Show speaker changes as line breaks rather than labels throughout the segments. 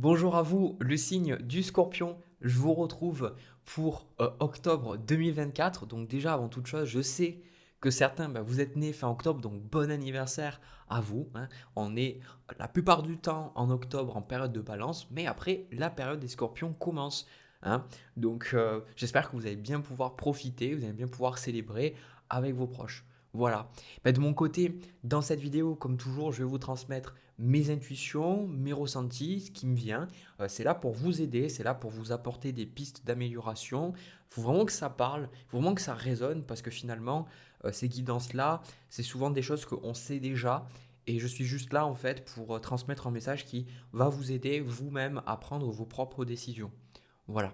Bonjour à vous, le signe du Scorpion. Je vous retrouve pour octobre 2024. Donc déjà, avant toute chose, je sais que certains, vous êtes nés fin octobre, donc bon anniversaire à vous, hein. On est la plupart du temps en octobre en période de balance, mais après, la période des Scorpions commence, hein. Donc j'espère que vous allez bien pouvoir profiter, vous allez bien pouvoir célébrer avec vos proches. Voilà. De mon côté, dans cette vidéo, comme toujours, je vais vous transmettre mes intuitions, mes ressentis, ce qui me vient. C'est là pour vous aider, c'est là pour vous apporter des pistes d'amélioration. Il faut vraiment que ça parle, il faut vraiment que ça résonne parce que finalement, ces guidances-là, c'est souvent des choses qu'on sait déjà. Et je suis juste là en fait pour transmettre un message qui va vous aider vous-même à prendre vos propres décisions. Voilà.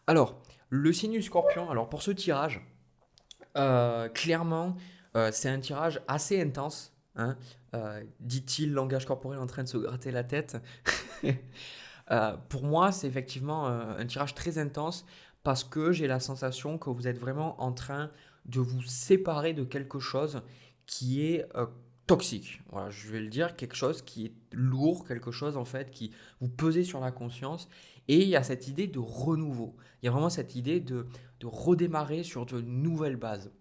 Alors, le signe du Scorpion, alors pour ce tirage, clairement, c'est un tirage assez intense, hein, dit-il, langage corporel en train de se gratter la tête. Pour moi, c'est effectivement un tirage très intense parce que j'ai la sensation que vous êtes vraiment en train de vous séparer de quelque chose qui est toxique. Voilà, je vais le dire, quelque chose qui est lourd, quelque chose en fait qui vous pesez sur la conscience. Et il y a cette idée de renouveau. Il y a vraiment cette idée de redémarrer sur de nouvelles bases.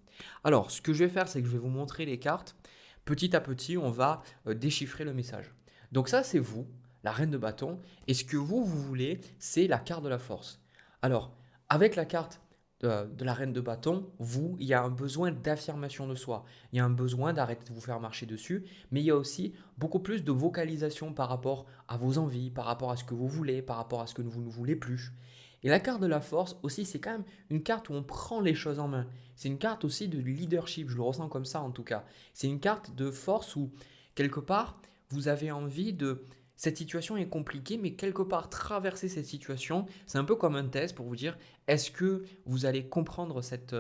Alors, ce que je vais faire, c'est que je vais vous montrer les cartes. Petit à petit, on va déchiffrer le message. Donc ça, c'est vous, la reine de bâton. Et ce que vous voulez, c'est la carte de la force. Alors, avec la carte de la reine de bâton, il y a un besoin d'affirmation de soi. Il y a un besoin d'arrêter de vous faire marcher dessus. Mais il y a aussi beaucoup plus de vocalisation par rapport à vos envies, par rapport à ce que vous voulez, par rapport à ce que vous ne voulez plus. Et la carte de la force aussi, c'est quand même une carte où on prend les choses en main. C'est une carte aussi de leadership, je le ressens comme ça en tout cas. C'est une carte de force où, quelque part, vous avez envie de... Cette situation est compliquée, mais quelque part, traverser cette situation, c'est un peu comme un test pour vous dire, est-ce que vous allez comprendre cette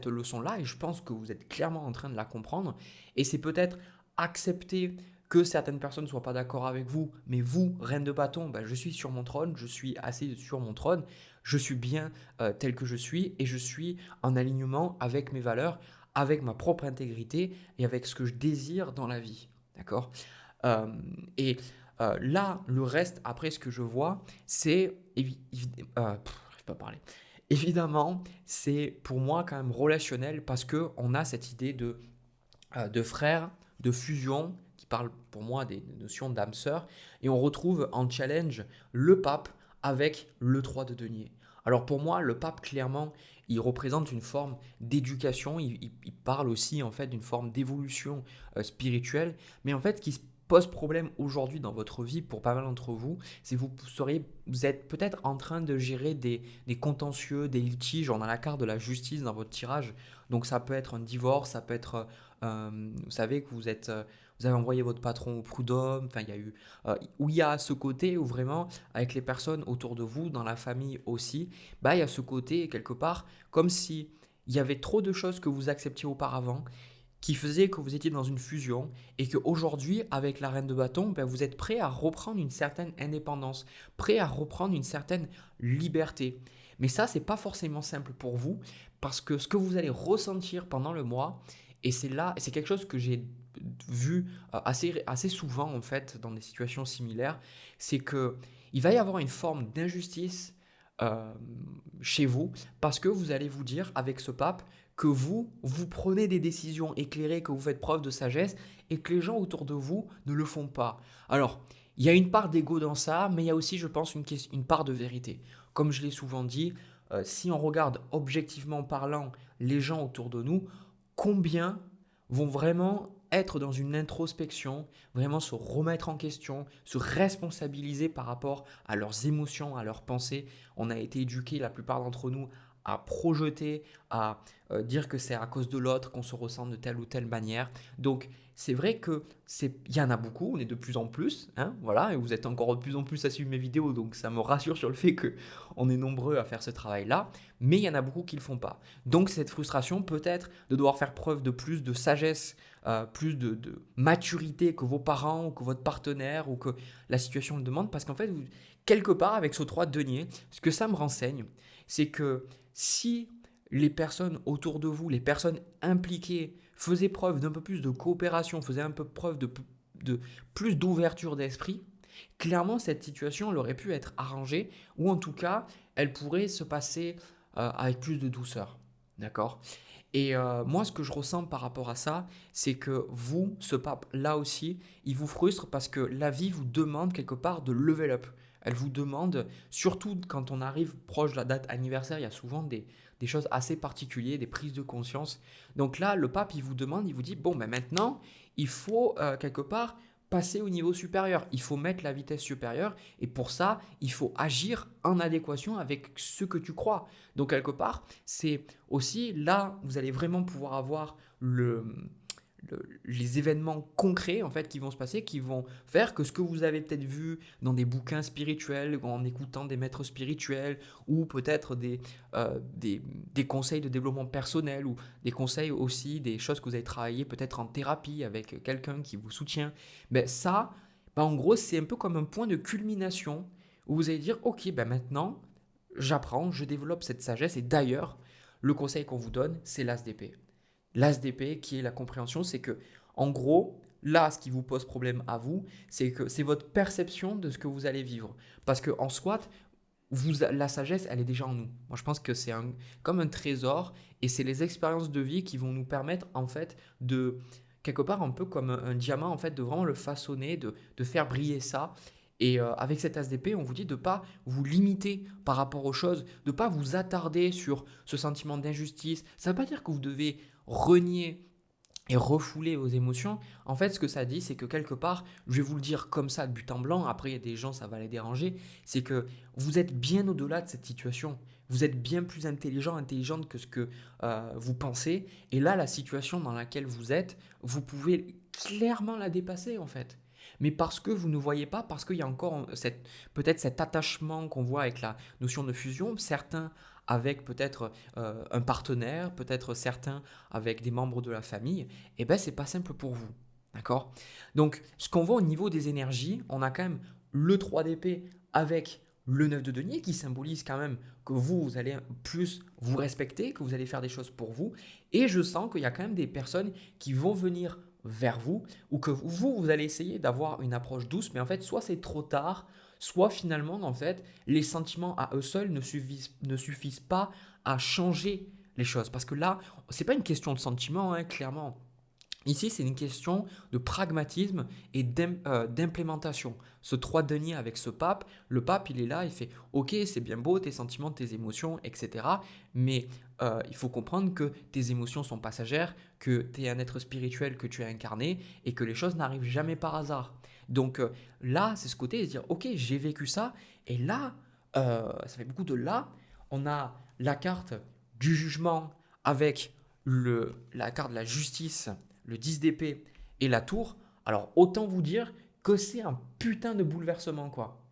leçon-là? Et je pense que vous êtes clairement en train de la comprendre. Et c'est peut-être accepter que certaines personnes ne soient pas d'accord avec vous, mais vous, reine de bâton, je suis sur mon trône, je suis assis sur mon trône, je suis bien tel que je suis et je suis en alignement avec mes valeurs, avec ma propre intégrité et avec ce que je désire dans la vie. D'accord. Euh, et là, le reste, après ce que je vois, c'est... je peux pas parler. Évidemment, c'est pour moi quand même relationnel parce qu'on a cette idée de frères, de fusion, qui parle pour moi des notions d'âme sœur, et on retrouve en challenge le pape avec le 3 de denier. Alors pour moi, le pape, clairement, il représente une forme d'éducation, il parle aussi en fait d'une forme d'évolution spirituelle, mais en fait, ce qui se pose problème aujourd'hui dans votre vie pour pas mal d'entre vous, c'est que vous êtes peut-être en train de gérer des contentieux, des litiges. On a la carte de la justice dans votre tirage, donc ça peut être un divorce, ça peut être vous savez que vous avez envoyé votre patron au prud'homme. Enfin, il y a eu où il y a ce côté où vraiment avec les personnes autour de vous, dans la famille aussi, il y a ce côté quelque part comme si il y avait trop de choses que vous acceptiez auparavant qui faisait que vous étiez dans une fusion et qu'aujourd'hui, avec la reine de bâton, vous êtes prêt à reprendre une certaine indépendance, prêt à reprendre une certaine liberté. Mais ça, c'est pas forcément simple pour vous parce que ce que vous allez ressentir pendant le mois, et c'est là, c'est quelque chose que j'ai vu assez souvent en fait dans des situations similaires, c'est que il va y avoir une forme d'injustice euh, chez vous parce que vous allez vous dire avec ce pape que vous prenez des décisions éclairées, que vous faites preuve de sagesse et que les gens autour de vous ne le font pas. Alors, il y a une part d'ego dans ça, mais il y a aussi, je pense, une part de vérité. Comme je l'ai souvent dit, si on regarde objectivement parlant les gens autour de nous, combien vont vraiment être dans une introspection, vraiment se remettre en question, se responsabiliser par rapport à leurs émotions, à leurs pensées. On a été éduqués, la plupart d'entre nous, à projeter, à dire que c'est à cause de l'autre qu'on se ressent de telle ou telle manière. Donc c'est vrai que il y en a beaucoup, on est de plus en plus, hein, voilà, et vous êtes encore de plus en plus à suivre mes vidéos, donc ça me rassure sur le fait que on est nombreux à faire ce travail-là, mais il y en a beaucoup qui ne le font pas. Donc cette frustration peut-être de devoir faire preuve de plus de sagesse, plus de maturité que vos parents ou que votre partenaire ou que la situation le demande, parce qu'en fait, quelque part avec ce 3 de denier, ce que ça me renseigne, c'est que si les personnes autour de vous, les personnes impliquées, faisaient preuve d'un peu plus de coopération, faisaient un peu preuve de plus d'ouverture d'esprit, Clairement, cette situation, elle aurait pu être arrangée, ou en tout cas, elle pourrait se passer avec plus de douceur. D'accord? Et moi, ce que je ressens par rapport à ça, c'est que vous, ce pape, là aussi, il vous frustre parce que la vie vous demande quelque part de level up. Elle vous demande, surtout quand on arrive proche de la date anniversaire, il y a souvent des choses assez particulières, des prises de conscience. Donc là, le pape, il vous demande, il vous dit, bon, ben maintenant, il faut quelque part passer au niveau supérieur. Il faut mettre la vitesse supérieure et pour ça, il faut agir en adéquation avec ce que tu crois. Donc quelque part, c'est aussi là, vous allez vraiment pouvoir avoir les événements concrets en fait qui vont se passer, qui vont faire que ce que vous avez peut-être vu dans des bouquins spirituels, en écoutant des maîtres spirituels, ou peut-être des conseils de développement personnel, ou des conseils aussi, des choses que vous avez travaillé peut-être en thérapie avec quelqu'un qui vous soutient, ben ça, ben en gros, c'est un peu comme un point de culmination où vous allez dire, ok, ben maintenant, j'apprends, je développe cette sagesse, et d'ailleurs, le conseil qu'on vous donne, c'est l'as d'épée. L'as d'épée qui est la compréhension, c'est que, en gros, là, ce qui vous pose problème à vous, c'est que c'est votre perception de ce que vous allez vivre. Parce que en soit, la sagesse, elle est déjà en nous. Moi, je pense que c'est comme un trésor, et c'est les expériences de vie qui vont nous permettre, en fait, de, quelque part, un peu comme un diamant, en fait, de vraiment le façonner, de faire briller ça. Et avec cet as d'épée, on vous dit de ne pas vous limiter par rapport aux choses, de ne pas vous attarder sur ce sentiment d'injustice. Ça ne veut pas dire que vous devez renier et refouler vos émotions. En fait, ce que ça dit, c'est que quelque part, je vais vous le dire comme ça de but en blanc, après il y a des gens, ça va les déranger, c'est que vous êtes bien au-delà de cette situation. Vous êtes bien plus intelligent, intelligente que ce que vous pensez. Et là, la situation dans laquelle vous êtes, vous pouvez clairement la dépasser en fait. Mais parce que vous ne voyez pas, parce qu'il y a encore peut-être cet attachement qu'on voit avec la notion de fusion, certains avec peut-être un partenaire, peut-être certains avec des membres de la famille, et ben c'est pas simple pour vous. D'accord? Donc, ce qu'on voit au niveau des énergies, on a quand même le 3 d'épée avec le 9 de denier qui symbolise quand même que vous allez plus vous respecter, que vous allez faire des choses pour vous. Et je sens qu'il y a quand même des personnes qui vont venir vers vous ou que vous allez essayer d'avoir une approche douce, mais en fait, soit c'est trop tard, soit finalement, en fait, les sentiments à eux seuls ne suffisent pas à changer les choses. Parce que là, c'est pas une question de sentiment, hein, clairement. Ici, c'est une question de pragmatisme et d'implémentation. Ce 3 deniers avec ce pape, le pape, il est là, il fait ok, c'est bien beau, tes sentiments, tes émotions, etc. Mais il faut comprendre que tes émotions sont passagères, que tu es un être spirituel, que tu as incarné et que les choses n'arrivent jamais par hasard. Donc là, c'est ce côté de se dire ok, j'ai vécu ça. Et là, ça fait beaucoup de là, on a la carte du jugement avec la carte de la justice, le 10 d'épée et la tour, alors autant vous dire que c'est un putain de bouleversement, quoi.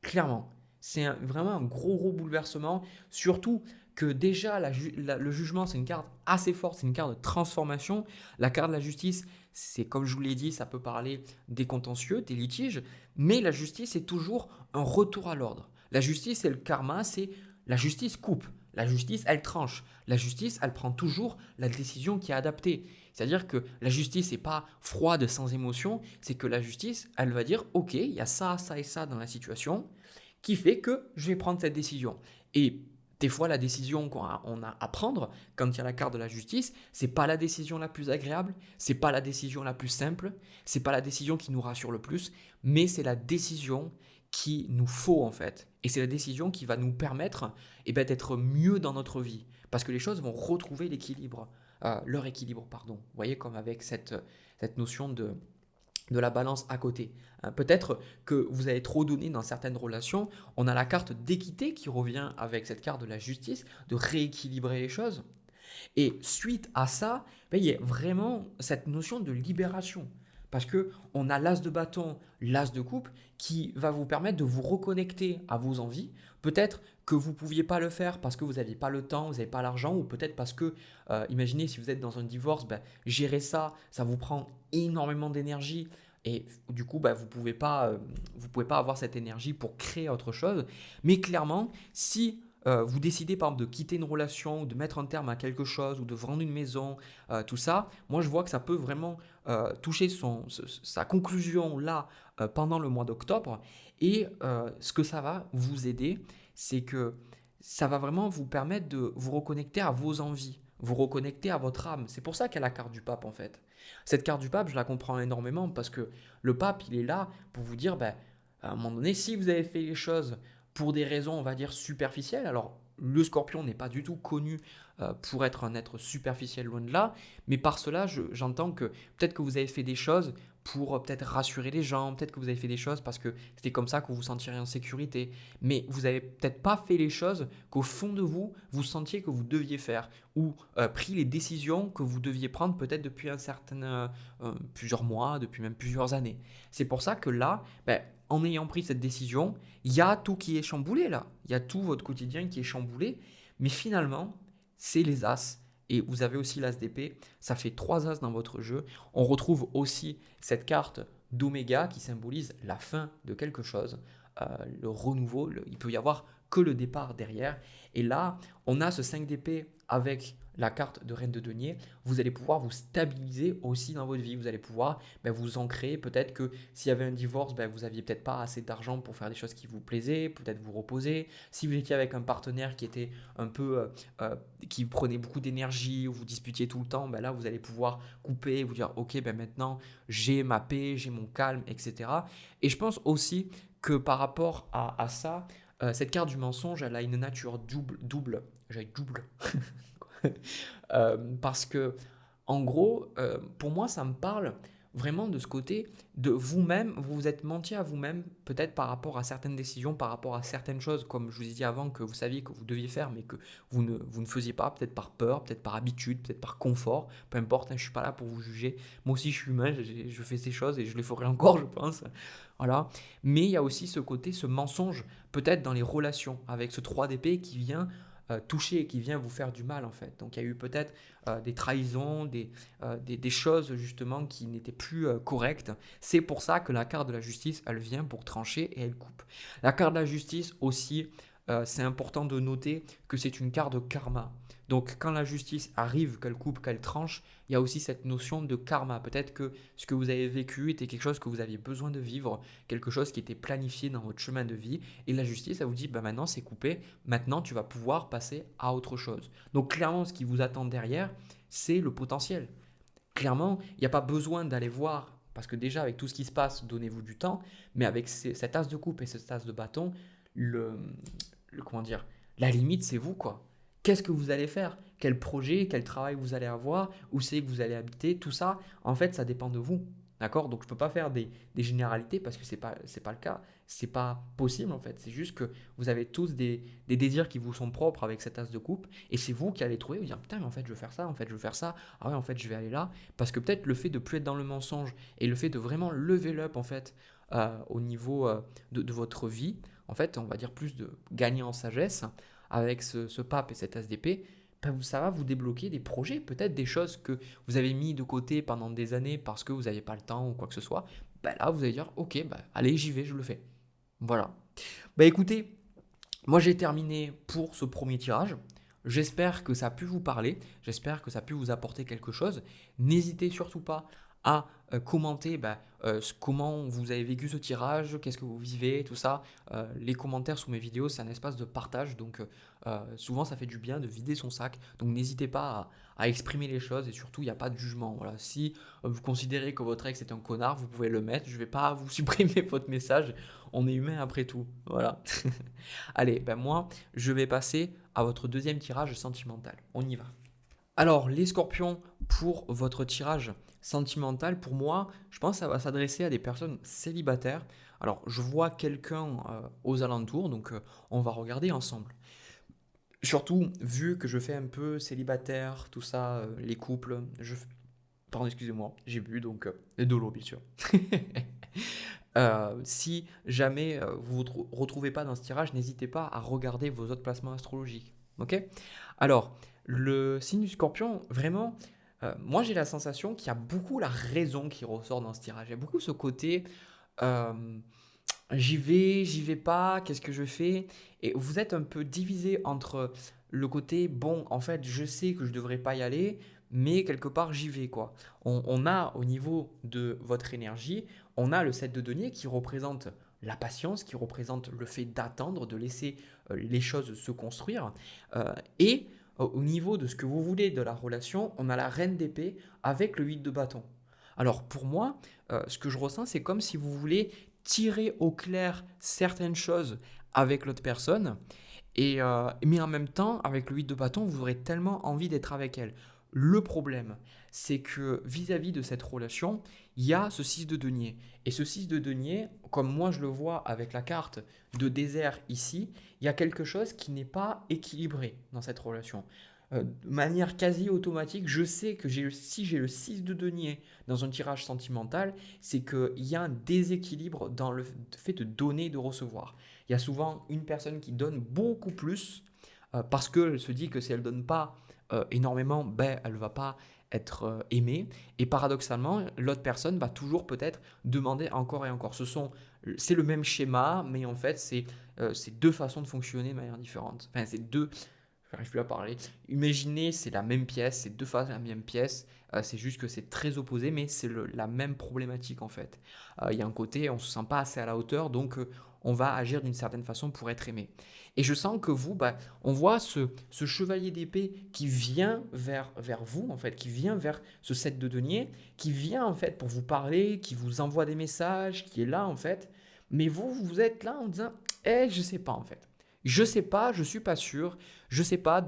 Clairement. C'est vraiment un gros bouleversement. Surtout que déjà, le jugement, c'est une carte assez forte, c'est une carte de transformation. La carte de la justice, c'est comme je vous l'ai dit, ça peut parler des contentieux, des litiges, mais la justice, c'est toujours un retour à l'ordre. La justice et le karma, c'est la justice coupe. La justice, elle tranche. La justice, elle prend toujours la décision qui est adaptée. C'est-à-dire que la justice n'est pas froide, sans émotion, c'est que la justice, elle va dire, ok, il y a ça, ça et ça dans la situation, qui fait que je vais prendre cette décision. Et des fois, la décision qu'on a à prendre, quand il y a la carte de la justice, c'est pas la décision la plus agréable, c'est pas la décision la plus simple, c'est pas la décision qui nous rassure le plus, mais c'est la décision qui nous faut en fait. Et c'est la décision qui va nous permettre d'être mieux dans notre vie. Parce que les choses vont retrouver l'équilibre, leur équilibre, pardon. Vous voyez, comme avec cette notion de la balance à côté. Peut-être que vous avez trop donné dans certaines relations. On a la carte d'équité qui revient avec cette carte de la justice, de rééquilibrer les choses. Et suite à ça, il y a vraiment cette notion de libération. Parce qu'on a l'as de bâton, l'as de coupe, qui va vous permettre de vous reconnecter à vos envies. Peut-être que vous ne pouviez pas le faire parce que vous n'aviez pas le temps, vous n'avez pas l'argent, ou peut-être parce que, imaginez si vous êtes dans un divorce, gérer ça, ça vous prend énormément d'énergie. Et du coup, vous ne pouvez pas avoir cette énergie pour créer autre chose. Mais clairement, si vous décidez par exemple de quitter une relation ou de mettre un terme à quelque chose ou de vendre une maison, tout ça, moi je vois que ça peut vraiment toucher sa conclusion là pendant le mois d'octobre. Et ce que ça va vous aider, c'est que ça va vraiment vous permettre de vous reconnecter à vos envies, vous reconnecter à votre âme. C'est pour ça qu'il y a la carte du pape en fait. Cette carte du pape, je la comprends énormément parce que le pape, il est là pour vous dire, ben, à un moment donné, si vous avez fait les choses pour des raisons, on va dire, superficielles, alors le scorpion n'est pas du tout connu pour être un être superficiel, loin de là, mais par cela, j'entends que peut-être que vous avez fait des choses pour peut-être rassurer les gens, peut-être que vous avez fait des choses parce que c'était comme ça que vous vous sentirez en sécurité, mais vous avez peut-être pas fait les choses qu'au fond de vous, vous sentiez que vous deviez faire, ou pris les décisions que vous deviez prendre peut-être depuis plusieurs mois, depuis même plusieurs années. C'est pour ça que là, ben, en ayant pris cette décision, il y a tout qui est chamboulé là. Il y a tout votre quotidien qui est chamboulé. Mais finalement, c'est les as. Et vous avez aussi l'as d'épée. Ça fait 3 as dans votre jeu. On retrouve aussi cette carte d'Oméga qui symbolise la fin de quelque chose, le renouveau. Il peut y avoir que le départ derrière. Et là, on a ce 5 d'épée avec la carte de Reine de Denier. Vous allez pouvoir vous stabiliser aussi dans votre vie. Vous allez pouvoir vous ancrer. Peut-être que s'il y avait un divorce, vous n'aviez peut-être pas assez d'argent pour faire des choses qui vous plaisaient, peut-être vous reposer. Si vous étiez avec un partenaire qui était un peu, qui prenait beaucoup d'énergie, ou vous disputiez tout le temps, là vous allez pouvoir couper, vous dire ok, maintenant j'ai ma paix, j'ai mon calme, etc. Et je pense aussi que par rapport à ça, cette carte du mensonge, elle a une nature double, j'avais double, parce que, en gros, pour moi, ça me parle vraiment de ce côté de vous-même, vous vous êtes menti à vous-même, peut-être par rapport à certaines décisions, par rapport à certaines choses, comme je vous ai dit avant, que vous saviez que vous deviez faire, mais que vous ne faisiez pas, peut-être par peur, peut-être par habitude, peut-être par confort, peu importe, hein, je ne suis pas là pour vous juger. Moi aussi, je suis humain, je fais ces choses et je les ferai encore, je pense. Voilà. Mais il y a aussi ce côté, ce mensonge, peut-être dans les relations, avec ce 3 d'épée qui vient toucher et qui vient vous faire du mal en fait. Donc il y a eu peut-être des trahisons, des choses justement qui n'étaient plus correctes. C'est pour ça que la carte de la justice, elle vient pour trancher et elle coupe. La carte de la justice aussi, c'est important de noter que c'est une carte de karma. Donc quand la justice arrive, qu'elle coupe, qu'elle tranche, il y a aussi cette notion de karma. Peut-être que ce que vous avez vécu était quelque chose que vous aviez besoin de vivre, quelque chose qui était planifié dans votre chemin de vie. Et la justice, elle vous dit, maintenant c'est coupé, maintenant tu vas pouvoir passer à autre chose. Donc clairement, ce qui vous attend derrière, c'est le potentiel. Clairement, il n'y a pas besoin d'aller voir, parce que déjà avec tout ce qui se passe, donnez-vous du temps, mais avec cet as de coupe et cet as de bâton, le, comment dire, la limite c'est vous quoi. Qu'est-ce que vous allez faire? Quel projet, quel travail vous allez avoir? Où c'est que vous allez habiter? Tout ça, en fait, ça dépend de vous. D'accord? Donc je ne peux pas faire des généralités parce que c'est pas le cas. C'est pas possible en fait. C'est juste que vous avez tous des désirs qui vous sont propres avec cette as de coupe et c'est vous qui allez trouver, vous dire putain mais en fait je veux faire ça, en fait je veux faire ça, ah ouais en fait je vais aller là. Parce que peut-être le fait de plus être dans le mensonge et le fait de vraiment lever l'up en fait au niveau de votre vie, en fait on va dire plus de gagner en sagesse avec ce pape et cet as d'épée, ça va vous débloquer des projets, peut-être des choses que vous avez mis de côté pendant des années parce que vous n'avez pas le temps ou quoi que ce soit. Là, vous allez dire, ok, allez, j'y vais, je le fais. Voilà. Écoutez, moi j'ai terminé pour ce premier tirage. J'espère que ça a pu vous parler, j'espère que ça a pu vous apporter quelque chose. N'hésitez surtout pas à commenter comment vous avez vécu ce tirage, qu'est-ce que vous vivez, tout ça. Les commentaires sous mes vidéos, c'est un espace de partage, donc souvent ça fait du bien de vider son sac. Donc n'hésitez pas à exprimer les choses et surtout il n'y a pas de jugement. Voilà. Si vous considérez que votre ex est un connard, vous pouvez le mettre. Je ne vais pas vous supprimer votre message. On est humain après tout. Voilà. Allez, moi je vais passer à votre deuxième tirage sentimental. On y va. Alors, les scorpions, pour votre tirage sentimental, pour moi, je pense que ça va s'adresser à des personnes célibataires. Alors, je vois quelqu'un aux alentours, donc on va regarder ensemble. Surtout, vu que je fais un peu célibataire, tout ça, les couples, pardon, excusez-moi, j'ai bu, donc de l'eau, bien sûr. Si jamais vous ne vous retrouvez pas dans ce tirage, n'hésitez pas à regarder vos autres placements astrologiques. Ok? Alors, le signe du scorpion, vraiment, moi j'ai la sensation qu'il y a beaucoup la raison qui ressort dans ce tirage. Il y a beaucoup ce côté, euh, j'y vais pas, qu'est-ce que je fais? Et vous êtes un peu divisé entre le côté, bon, en fait, je sais que je devrais pas y aller, mais quelque part, j'y vais, quoi. On a au niveau de votre énergie, on a le 7 de denier qui représente la patience, qui représente le fait d'attendre, de laisser les choses se construire. Et au niveau de ce que vous voulez de la relation, on a la reine d'épée avec le 8 de bâton. Alors pour moi, ce que je ressens, c'est comme si vous voulez tirer au clair certaines choses avec l'autre personne, mais en même temps, avec le 8 de bâton, vous aurez tellement envie d'être avec elle. Le problème, c'est que vis-à-vis de cette relation, il y a ce 6 de denier. Et ce 6 de denier, comme moi je le vois avec la carte de désert ici, il y a quelque chose qui n'est pas équilibré dans cette relation. De manière quasi automatique, je sais que si j'ai le 6 de denier dans un tirage sentimental, c'est qu'il y a un déséquilibre dans le fait de donner et de recevoir. Il y a souvent une personne qui donne beaucoup plus parce qu'elle se dit que si elle ne donne pas énormément, ben, elle ne va pas être aimée. Et paradoxalement, l'autre personne va toujours peut-être demander encore et encore. C'est le même schéma, mais en fait, c'est deux façons de fonctionner de manière différente. Enfin, c'est deux. J'arrive plus à parler. Imaginez, c'est la même pièce, c'est deux faces de la même pièce. C'est juste que c'est très opposé, mais c'est la même problématique en fait. Il y a un côté, on ne se sent pas assez à la hauteur, donc on va agir d'une certaine façon pour être aimé. Et je sens que vous, bah, on voit ce chevalier d'épée qui vient vers vous, en fait, qui vient vers ce 7 de denier, qui vient en fait pour vous parler, qui vous envoie des messages, qui est là en fait. Mais vous êtes là en disant, je sais pas en fait. Je sais pas, je suis pas sûr, je sais pas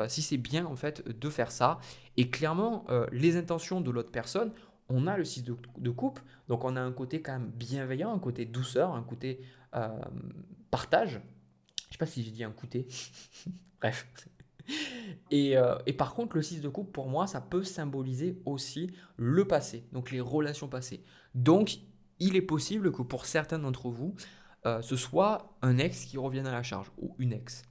si c'est bien en fait de faire ça. Et clairement, les intentions de l'autre personne, on a le 6 de coupe, donc on a un côté quand même bienveillant, un côté douceur, un côté euh, partage. Je sais pas si j'ai dit un côté. Bref. Et par contre, le 6 de coupe, pour moi, ça peut symboliser aussi le passé, donc les relations passées. Donc, il est possible que pour certains d'entre vous, ce soit un ex qui revienne à la charge, ou une ex.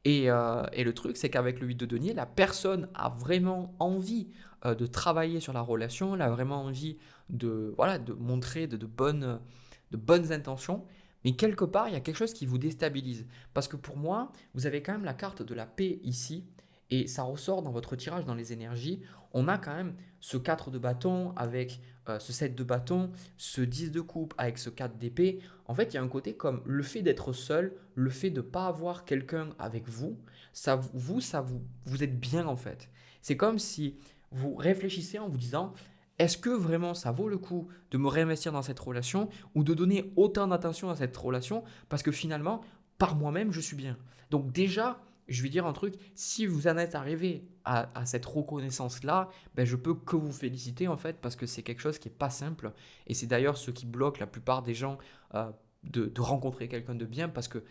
Et le truc, c'est qu'avec le 8 de denier, la personne a vraiment envie de travailler sur la relation, elle a vraiment envie voilà, de montrer de bonnes intentions, mais quelque part, il y a quelque chose qui vous déstabilise. Parce que pour moi, vous avez quand même la carte de la paix ici, et ça ressort dans votre tirage dans les énergies. On a quand même ce 4 de bâton avec ce 7 de bâton, ce 10 de coupe avec ce 4 d'épée. En fait, il y a un côté comme le fait d'être seul, le fait de ne pas avoir quelqu'un avec vous, vous êtes bien en fait. C'est comme si vous réfléchissez en vous disant, est-ce que vraiment ça vaut le coup de me réinvestir dans cette relation ou de donner autant d'attention à cette relation parce que finalement, par moi-même, je suis bien. Donc déjà, je vais dire un truc, si vous en êtes arrivé à cette reconnaissance-là, ben je peux que vous féliciter en fait parce que c'est quelque chose qui n'est pas simple et c'est d'ailleurs ce qui bloque la plupart des gens de rencontrer quelqu'un de bien parce que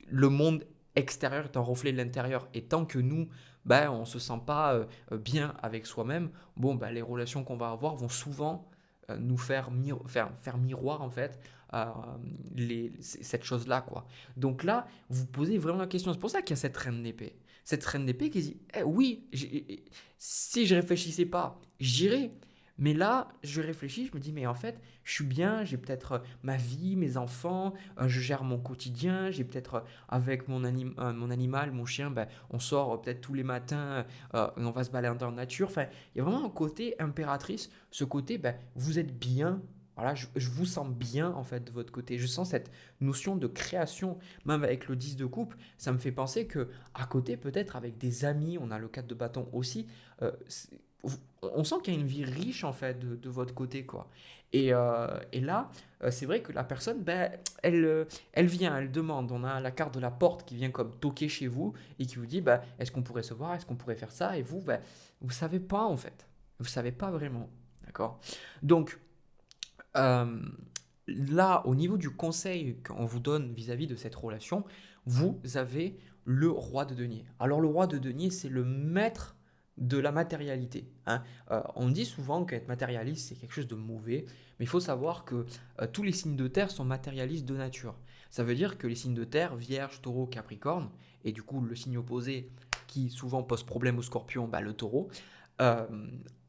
le monde extérieur est un reflet de l'intérieur. Et tant que nous, ben, on ne se sent pas bien avec soi-même, bon, ben, les relations qu'on va avoir vont souvent nous faire miroir, en fait, euh, cette chose-là, quoi. Donc là, vous posez vraiment la question. C'est pour ça qu'il y a cette reine d'épée. Cette reine d'épée qui dit, oui, si je réfléchissais pas, j'irais. Mais là, je réfléchis, je me dis, mais en fait, je suis bien, j'ai peut-être ma vie, mes enfants, je gère mon quotidien, j'ai peut-être avec mon animal, mon chien, ben, on sort peut-être tous les matins et on va se balader en nature. Enfin, il y a vraiment un côté impératrice, ce côté, ben, vous êtes bien. Voilà, je vous sens bien en fait de votre côté. Je sens cette notion de création, même avec le 10 de coupe, ça me fait penser que à côté, peut-être avec des amis, on a le 4 de bâton aussi, euh, c'est- on sent qu'il y a une vie riche en fait de votre côté quoi. Et là, c'est vrai que la personne, ben, elle vient, elle demande. On a la carte de la porte qui vient comme toquer chez vous et qui vous dit, ben, est-ce qu'on pourrait se voir, est-ce qu'on pourrait faire ça? Et vous, ben, vous savez pas en fait. Vous savez pas vraiment. D'accord? Donc, euh, là, au niveau du conseil qu'on vous donne vis-à-vis de cette relation, vous avez le roi de denier. Alors, le roi de denier, c'est le maître de la matérialité, hein. On dit souvent qu'être matérialiste, c'est quelque chose de mauvais, mais il faut savoir que tous les signes de terre sont matérialistes de nature. Ça veut dire que les signes de terre, Vierge, Taureau, Capricorne, et du coup le signe opposé qui souvent pose problème au Scorpion, bah, le Taureau, euh,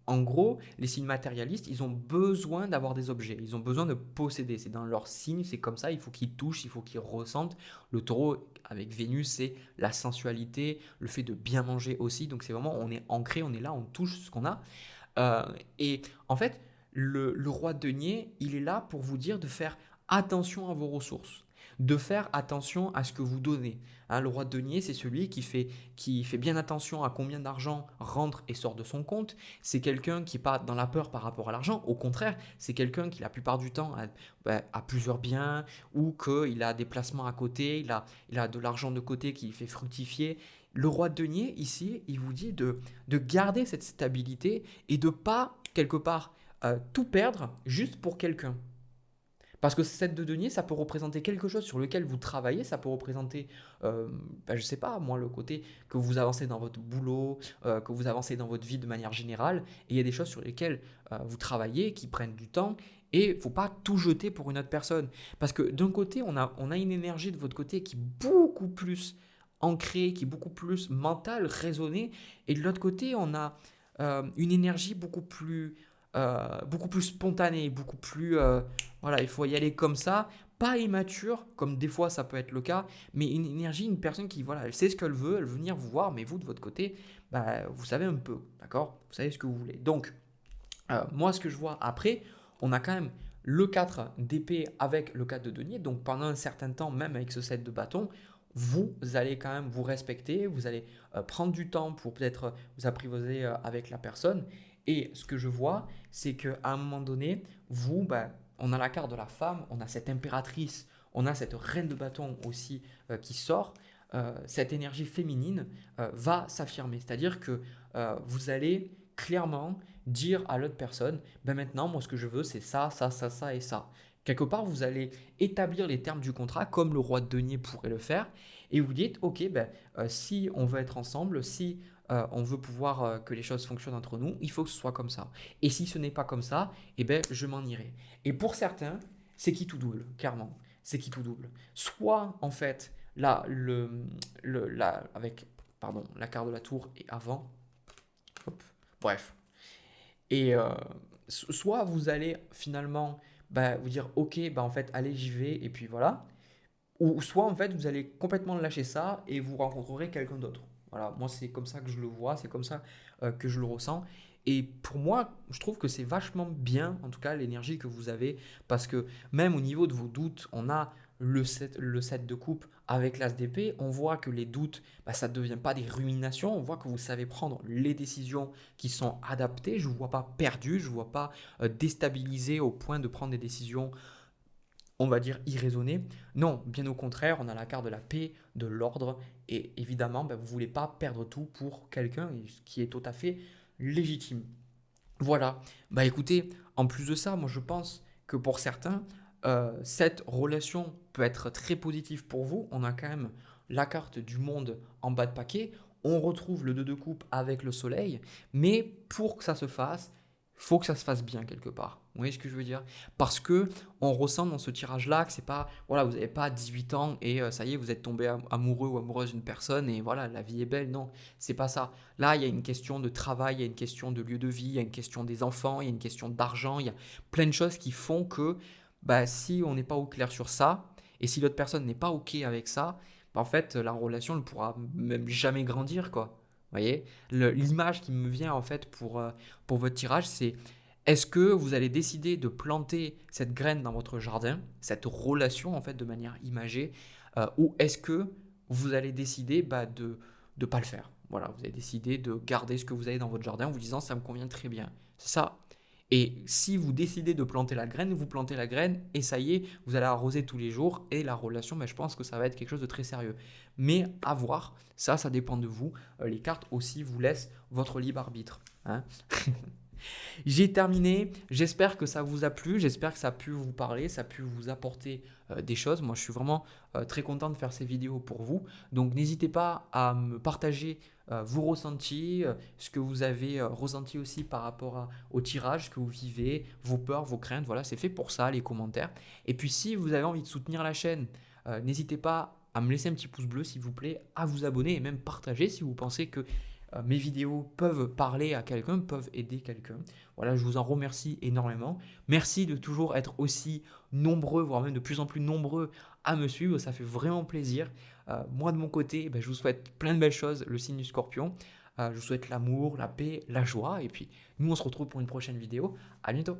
En gros, les signes matérialistes, ils ont besoin d'avoir des objets, ils ont besoin de posséder. C'est dans leur signe, c'est comme ça, il faut qu'ils touchent, il faut qu'ils ressentent. Le taureau, avec Vénus, c'est la sensualité, le fait de bien manger aussi. Donc c'est vraiment, on est ancré, on est là, on touche ce qu'on a. Euh, et en fait, le roi de denier, il est là pour vous dire de faire attention à vos ressources, de faire attention à ce que vous donnez. Hein, le roi de denier, c'est celui qui fait bien attention à combien d'argent rentre et sort de son compte. C'est quelqu'un qui n'est pas dans la peur par rapport à l'argent. Au contraire, c'est quelqu'un qui, la plupart du temps, a plusieurs biens ou qu'il a des placements à côté, il a de l'argent de côté qui fait fructifier. Le roi de denier, ici, il vous dit de garder cette stabilité et de pas, quelque part, tout perdre juste pour quelqu'un. Parce que cette de denier, ça peut représenter quelque chose sur lequel vous travaillez, ça peut représenter, je ne sais pas, moi, le côté que vous avancez dans votre boulot, que vous avancez dans votre vie de manière générale, et il y a des choses sur lesquelles vous travaillez, qui prennent du temps, et il ne faut pas tout jeter pour une autre personne. Parce que d'un côté, on a une énergie de votre côté qui est beaucoup plus ancrée, qui est beaucoup plus mentale, raisonnée, et de l'autre côté, on a une énergie beaucoup plus spontanée, beaucoup plus voilà, il faut y aller comme ça, pas immature, comme des fois ça peut être le cas, mais une énergie, une personne qui, voilà, elle sait ce qu'elle veut, elle veut venir vous voir, mais vous, de votre côté, bah, vous savez un peu, d'accord? Vous savez ce que vous voulez. Donc, moi, ce que je vois après, on a quand même le 4 d'épée avec le 4 de denier, donc pendant un certain temps, même avec ce set de bâton, vous allez quand même vous respecter, vous allez prendre du temps pour peut-être vous apprivoiser avec la personne. Et ce que je vois, c'est qu'à un moment donné, vous, bah, on a la carte de la femme, on a cette impératrice, on a cette reine de bâton aussi qui sort. Cette énergie féminine va s'affirmer. C'est-à-dire que vous allez clairement dire à l'autre personne, ben maintenant, moi, ce que je veux, c'est ça, ça, ça, ça et ça. Quelque part, vous allez établir les termes du contrat comme le roi de denier pourrait le faire. Et vous dites, ok, ben, si on veut être ensemble, si on veut pouvoir que les choses fonctionnent entre nous, il faut que ce soit comme ça. Et si ce n'est pas comme ça, eh ben, je m'en irai. Et pour certains, c'est qui tout double, clairement. C'est qui tout double. Soit, en fait, là, avec la carte de la tour et avant. Hop, bref. Et soit vous allez finalement bah, vous dire, ok, bah, en fait, allez, j'y vais, et puis voilà. Ou soit en fait, vous allez complètement lâcher ça et vous rencontrerez quelqu'un d'autre. Voilà, moi c'est comme ça que je le vois, c'est comme ça que je le ressens. Et pour moi, je trouve que c'est vachement bien, en tout cas, l'énergie que vous avez, parce que même au niveau de vos doutes, on a le set de coupe avec l'as d'épée, on voit que les doutes, bah, ça ne devient pas des ruminations, on voit que vous savez prendre les décisions qui sont adaptées, je ne vous vois pas perdu, je ne vous vois pas déstabilisé au point de prendre des décisions on va dire irraisonné. Non, bien au contraire, on a la carte de la paix, de l'ordre, et évidemment, ben, vous ne voulez pas perdre tout pour quelqu'un, ce qui est tout à fait légitime. Voilà, bah écoutez, en plus de ça, moi je pense que pour certains, cette relation peut être très positive pour vous. On a quand même la carte du monde en bas de paquet, on retrouve le 2 de coupe avec le soleil, mais pour que ça se fasse, il faut que ça se fasse bien quelque part. Vous voyez ce que je veux dire? Parce que on ressent dans ce tirage-là que c'est pas, voilà, vous n'avez pas 18 ans et ça y est, vous êtes tombé amoureux ou amoureuse d'une personne et voilà, la vie est belle. Non, c'est pas ça. Là, il y a une question de travail, il y a une question de lieu de vie, il y a une question des enfants, il y a une question d'argent, il y a plein de choses qui font que bah, si on n'est pas au clair sur ça et si l'autre personne n'est pas OK avec ça, bah, en fait, la relation ne pourra même jamais grandir, quoi. Vous voyez? L'image qui me vient en fait pour votre tirage, c'est est-ce que vous allez décider de planter cette graine dans votre jardin, cette relation en fait de manière imagée, ou est-ce que vous allez décider bah, de ne pas le faire? Voilà, vous allez décider de garder ce que vous avez dans votre jardin en vous disant ça me convient très bien. C'est ça. Et si vous décidez de planter la graine, vous plantez la graine et ça y est, vous allez arroser tous les jours et la relation, mais je pense que ça va être quelque chose de très sérieux. Mais à voir, ça dépend de vous. Les cartes aussi vous laissent votre libre arbitre. Hein. J'ai terminé, j'espère que ça vous a plu, j'espère que ça a pu vous parler, ça a pu vous apporter des choses. Moi je suis vraiment très content de faire ces vidéos pour vous. Donc n'hésitez pas à me partager vos ressentis, ce que vous avez ressenti aussi par rapport au tirage, ce que vous vivez, vos peurs, vos craintes. Voilà, c'est fait pour ça, les commentaires. Et puis si vous avez envie de soutenir la chaîne, n'hésitez pas à me laisser un petit pouce bleu s'il vous plaît, à vous abonner et même partager si vous pensez que mes vidéos peuvent parler à quelqu'un, peuvent aider quelqu'un. Voilà, je vous en remercie énormément. Merci de toujours être aussi nombreux, voire même de plus en plus nombreux à me suivre. Ça fait vraiment plaisir. Moi, de mon côté, ben, je vous souhaite plein de belles choses, le signe du Scorpion. Je vous souhaite l'amour, la paix, la joie. Et puis, nous, on se retrouve pour une prochaine vidéo. À bientôt.